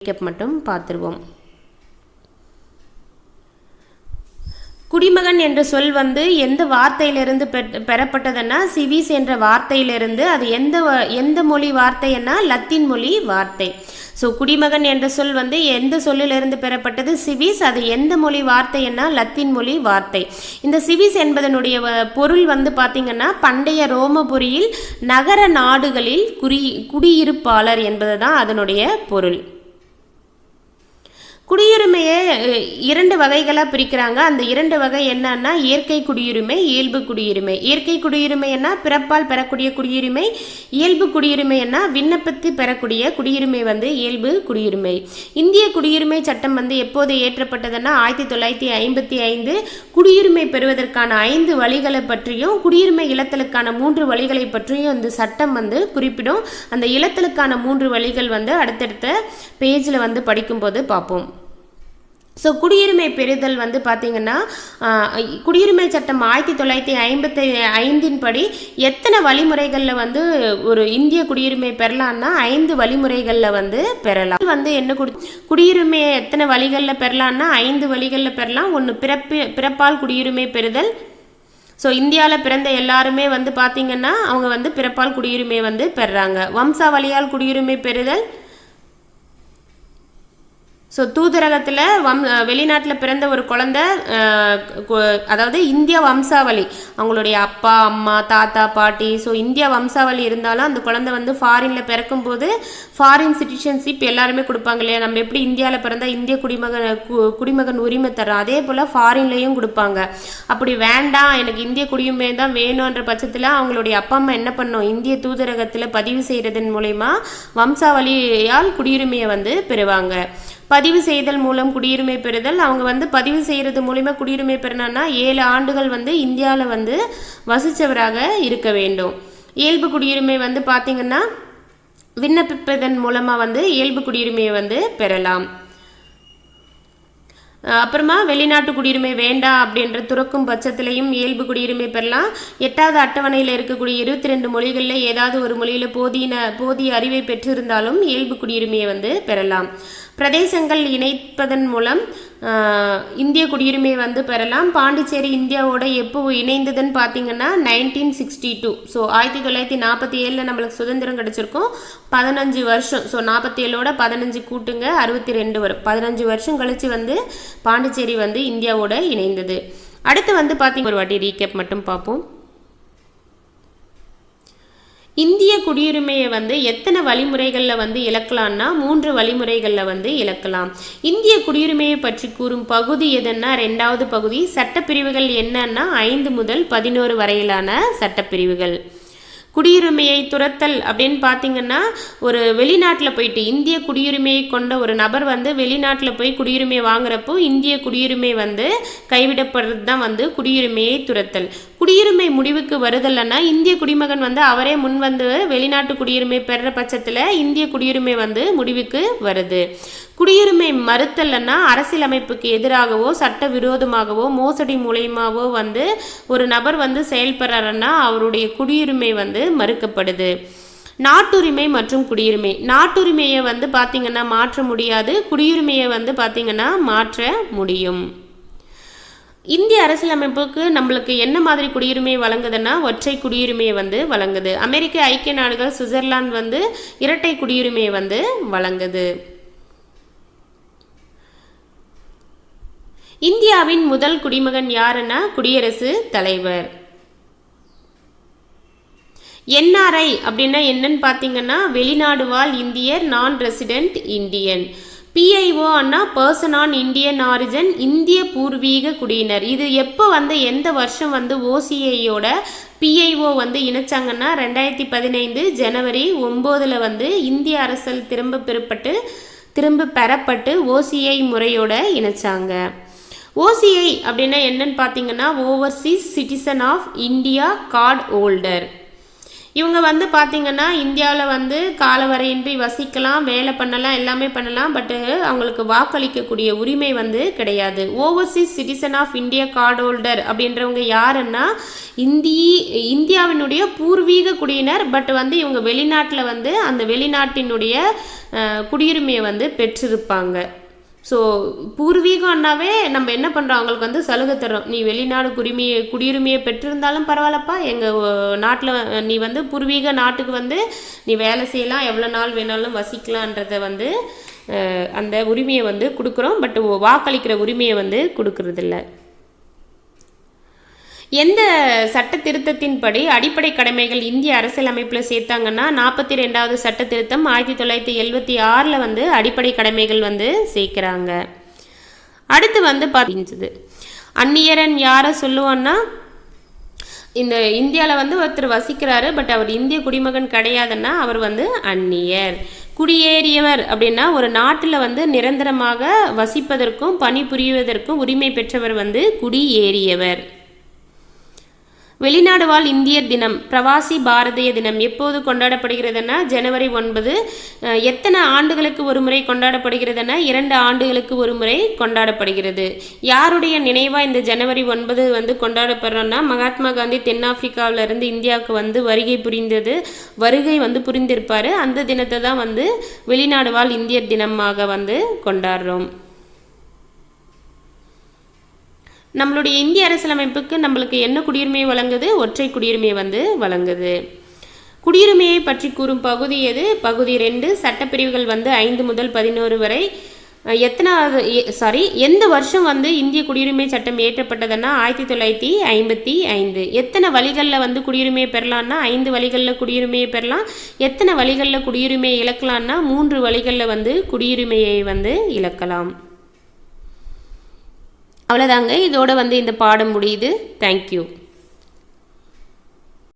Recap மட்டும் பார்த்துருவோம். குடிமகன் என்ற சொல் வந்து எந்த வார்த்தையிலிருந்து பெறப்பட்டதுன்னா சிவிஸ் என்ற வார்த்தையிலிருந்து. அது எந்த மொழி வார்த்தைன்னா லத்தீன் மொழி வார்த்தை. ஸோ குடிமகன் என்ற சொல் வந்து எந்த சொல்லிலிருந்து பெறப்பட்டது? சிவிஸ். அது எந்த மொழி வார்த்தைன்னா லத்தீன் மொழி வார்த்தை. இந்த சிவிஸ் என்பதனுடைய பொருள் வந்து பார்த்திங்கன்னா பண்டைய ரோமபுரியில் நகர நாடுகளில் குடியிருப்பாளர் என்பது தான் அதனுடைய பொருள். குடியுரிமையை 2 வகைகளாக பிரிக்கிறாங்க. அந்த 2 வகை என்னன்னா இயற்கை குடியுரிமை, இயல்பு குடியுரிமை. இயற்கை குடியுரிமைன்னா பிறப்பால் பெறக்கூடிய குடியுரிமை. இயல்பு குடியுரிமைன்னா விண்ணப்பித்து பெறக்கூடிய குடியுரிமை வந்து இயல்பு குடியுரிமை. இந்திய குடியுரிமை சட்டம் வந்து எப்போது ஏற்றப்பட்டதுன்னா 1955. குடியுரிமை பெறுவதற்கான 5 வழிகளை பற்றியும் குடியுரிமை இழத்தலுக்கான 3 வழிகளை பற்றியும் இந்த சட்டம் வந்து குறிப்பிடும். அந்த இழத்தலுக்கான 3 வழிகள் வந்து அடுத்தடுத்த பேஜில் வந்து படிக்கும்போது பார்ப்போம். ஸோ குடியுரிமை பெறுதல் வந்து பார்த்திங்கன்னா குடியுரிமை சட்டம் 1955 படி எத்தனை வழிமுறைகளில் வந்து ஒரு இந்திய குடியுரிமை பெறலான்னா 5 வழிமுறைகளில் வந்து பெறலாம். வந்து என்ன குடியுரிமையை எத்தனை வழிகளில் பெறலான்னா 5 வழிகளில் பெறலாம். ஒன்று பிறப்பால் குடியுரிமை பெறுதல். ஸோ இந்தியாவில் பிறந்த எல்லாருமே வந்து பார்த்திங்கன்னா அவங்க வந்து பிறப்பால் குடியுரிமை வந்து பெறுறாங்க. வம்சாவளியால் குடியுரிமை பெறுதல். ஸோ தூதரகத்தில் வெளிநாட்டில் பிறந்த ஒரு குழந்தை, அதாவது இந்திய வம்சாவளி, அவங்களுடைய அப்பா அம்மா தாத்தா பாட்டி, ஸோ இந்தியா வம்சாவளி இருந்தாலும் அந்த குழந்தை வந்து ஃபாரினில் பிறக்கும்போது ஃபாரின் சிட்டிசன்ஷிப் எல்லாருமே கொடுப்பாங்க இல்லையா? நம்ம எப்படி இந்தியாவில் பிறந்தால் இந்திய குடிமகன் உரிமை தரோம், அதே போல் ஃபாரின்லேயும் கொடுப்பாங்க. அப்படி வேண்டாம் எனக்கு இந்திய குடியுரிமை தான் வேணுன்ற பட்சத்தில் அவங்களுடைய அப்பா அம்மா என்ன பண்ணோம்? இந்திய தூதரகத்தில் பதிவு செய்கிறதன் மூலயமா வம்சாவளியால் குடியுரிமையை வந்து பெறுவாங்க. பதிவு செய்தல் மூலம் குடியுரிமை பெறுதல். அவங்க வந்து பதிவு செய்கிறது மூலிமா குடியுரிமை பெறணும்னா 7 ஆண்டுகள் வந்து இந்தியாவில் வந்து வசித்தவராக இருக்க வேண்டும். இயல்பு குடியுரிமை வந்து பார்த்திங்கன்னா விண்ணப்பிப்பதன் மூலமாக வந்து இயல்பு குடியுரிமையை வந்து பெறலாம். அப்புறமா வெளிநாட்டு குடியுரிமை வேண்டாம் அப்படின்ற துறக்கும் பட்சத்திலையும் இயல்பு குடியுரிமை பெறலாம். 8வது அட்டவணையில் இருக்கக்கூடிய 22 மொழிகளில் ஏதாவது ஒரு மொழியில் போதிய அறிவை பெற்றிருந்தாலும் இயல்பு குடியுரிமையை வந்து பெறலாம். பிரதேசங்கள் இணைப்பதன் மூலம் இந்திய குடியுரிமை வந்து பெறலாம். பாண்டிச்சேரி இந்தியாவோட எப்போ இணைந்ததுன்னு பார்த்தீங்கன்னா 1962. ஸோ 1947 நம்மளுக்கு சுதந்திரம் கிடச்சிருக்கும். 15 வருஷம். ஸோ 47ஓட 15 கூட்டுங்க 62 வரும். 15 வருஷம் கழிச்சு வந்து பாண்டிச்சேரி வந்து இந்தியாவோட இணைந்தது. அடுத்து வந்து பார்த்தீங்க ஒரு வாட்டி ரீகேப் மட்டும் பார்ப்போம். இந்திய குடியுரிமையை வந்து எத்தனை வழிமுறைகளில் வந்து இழக்கலாம்னா 3 வழிமுறைகளில் வந்து இழக்கலாம். இந்திய குடியுரிமையை பற்றி கூறும் பகுதி எதுன்னா 2வது பகுதி. சட்டப்பிரிவுகள் என்னன்னா 5 முதல் 11 வரையிலான சட்டப்பிரிவுகள். குடியுரிமையை துரத்தல் அப்படின்னு பார்த்தீங்கன்னா ஒரு வெளிநாட்டில் போயிட்டு இந்திய குடியுரிமையை கொண்ட ஒரு நபர் வந்து வெளிநாட்டில் போய் குடியுரிமை வாங்குறப்போ இந்திய குடியுரிமை வந்து கைவிடப்படுறது தான் வந்து குடியுரிமையை துரத்தல். குடியுரிமை முடிவுக்கு வருதல்னா இந்திய குடிமகன் வந்து அவரே முன் வந்து வெளிநாட்டு குடியுரிமை பெறுற பட்சத்தில் இந்திய குடியுரிமை வந்து முடிவுக்கு வருது. குடியுரிமை மறுத்தல்னா அரசியலமைப்புக்கு எதிராகவோ சட்ட விரோதமாகவோ மோசடி மூலயமாவோ வந்து ஒரு நபர் வந்து செயல்படுறாருன்னா அவருடைய குடியுரிமை வந்து மறுக்கப்படுது. நாட்டுரிமை மற்றும் குடியுரிமை. நாட்டுரிமையை வந்து பார்த்திங்கன்னா மாற்ற முடியாது, குடியுரிமையை வந்து பார்த்திங்கன்னா மாற்ற முடியும். இந்திய அரசியலமைப்புக்கு நம்மளுக்கு என்ன மாதிரி குடியுரிமை வழங்குதுன்னா ஒற்றை குடியுரிமையை வந்து வழங்குது. அமெரிக்க ஐக்கிய நாடுகள் சுவிட்சர்லாந்து வந்து இரட்டை குடியுரிமையை வந்து வழங்குது. இந்தியாவின் முதல் குடிமகன் யாருன்னா குடியரசுத் தலைவர். என்ஆர்ஐ அப்படின்னா என்னன்னு பார்த்தீங்கன்னா வெளிநாடு வாழ் இந்தியர், நான் resident Indian. BIO Anna person on Indian origin, இந்திய பூர்வீக குடியினர். இது எப்போ வந்து எந்த வருஷம் வந்து ஓசிஐயோட பிஐஓ வந்து இணைச்சாங்கன்னா 2015 ஜனவரி 9 வந்து இந்திய அரசில் திரும்ப பெறப்பட்டு ஓசிஐ முறையோட இணைச்சாங்க. ஓசிஐ அப்படின்னா என்னன்னு பார்த்தீங்கன்னா overseas citizen of India card holder. இவங்க வந்து பார்த்திங்கன்னா இந்தியாவில் வந்து காலவரையின்றி வசிக்கலாம், வேலை பண்ணலாம், எல்லாமே பண்ணலாம். பட்டு அவங்களுக்கு வாக்களிக்கக்கூடிய உரிமை வந்து கிடையாது. Overseas citizen of India card holder அப்படின்றவங்க யாருன்னா இந்தியாவினுடைய பூர்வீக குடியினர். பட் வந்து இவங்க வெளிநாட்டில் வந்து அந்த வெளிநாட்டினுடைய குடியுரிமையை வந்து பெற்றிருப்பாங்க. ஸோ பூர்வீகம்னாவே நம்ம என்ன பண்ணுறோம், அவங்களுக்கு வந்து சலுகை தர்றோம். நீ வெளிநாடு குடியுரிமையை பெற்றிருந்தாலும் பரவாயில்லப்பா, எங்கள் நாட்டில் நீ வந்து பூர்வீக நாட்டுக்கு வந்து நீ வேலை செய்யலாம், எவ்வளோ நாள் வேணாலும் வசிக்கலான்றதை வந்து அந்த உரிமையை வந்து கொடுக்குறோம். பட் வாக்களிக்கிற உரிமையை வந்து கொடுக்கறதில்ல. எந்த சட்ட திருத்தத்தின்படி அடிப்படை கடமைகள் இந்திய அரசியலமைப்பில் சேர்த்தாங்கன்னா 42வது சட்ட திருத்தம் 1976 வந்து அடிப்படை கடமைகள் வந்து சேர்க்குறாங்க. அடுத்து வந்து பார்த்திஞ்சது அந்நியரன் யாரை சொல்லுவான்னா, இந்த இந்தியாவில் வந்து ஒருத்தர் வசிக்கிறாரு, பட் அவர் இந்திய குடிமகன் கிடையாதுன்னா அவர் வந்து அந்நியர். குடியேறியவர் அப்படின்னா ஒரு நாட்டில் வந்து நிரந்தரமாக வசிப்பதற்கும் பணிபுரிவதற்கும் உரிமை பெற்றவர் வந்து குடியேறியவர். வெளிநாடு வாழ் இந்தியர் தினம், பிரவாசி பாரதிய தினம் எப்போது கொண்டாடப்படுகிறதுனா ஜனவரி 9. எத்தனை ஆண்டுகளுக்கு ஒரு முறை கொண்டாடப்படுகிறதுனா 2 ஆண்டுகளுக்கு ஒரு முறை கொண்டாடப்படுகிறது. யாருடைய நினைவாக இந்த ஜனவரி 9 வந்து கொண்டாடப்படுறோன்னா, மகாத்மா காந்தி தென்னாப்பிரிக்காவிலிருந்து இந்தியாவுக்கு வந்து வருகை வந்து புரிந்திருப்பார். அந்த தினத்தை தான் வந்து வெளிநாடு வாழ் இந்தியர் தினமாக வந்து கொண்டாடுறோம். நம்மளுடைய இந்திய அரசியலமைப்புக்கு நம்மளுக்கு என்ன குடியுரிமை வழங்குது? ஒற்றை குடியுரிமை வந்து வழங்குது. குடியுரிமையை பற்றி கூறும் பகுதி எது? பகுதி 2. சட்டப்பிரிவுகள் வந்து 5 முதல் 11 வரை. எந்த வருஷம் வந்து இந்திய குடியுரிமை சட்டம் இயற்றப்பட்டதுன்னா 1955. எத்தனை வழிகளில் வந்து குடியுரிமையை பெறலான்னா 5 வழிகளில் குடியுரிமையை பெறலாம். எத்தனை வழிகளில் குடியுரிமையை இழக்கலான்னா 3 வழிகளில் வந்து குடியுரிமையை வந்து இழக்கலாம். அவ்வளோதாங்க, இதோட வந்து இந்த பாடம் முடியுது. தேங்க்யூ.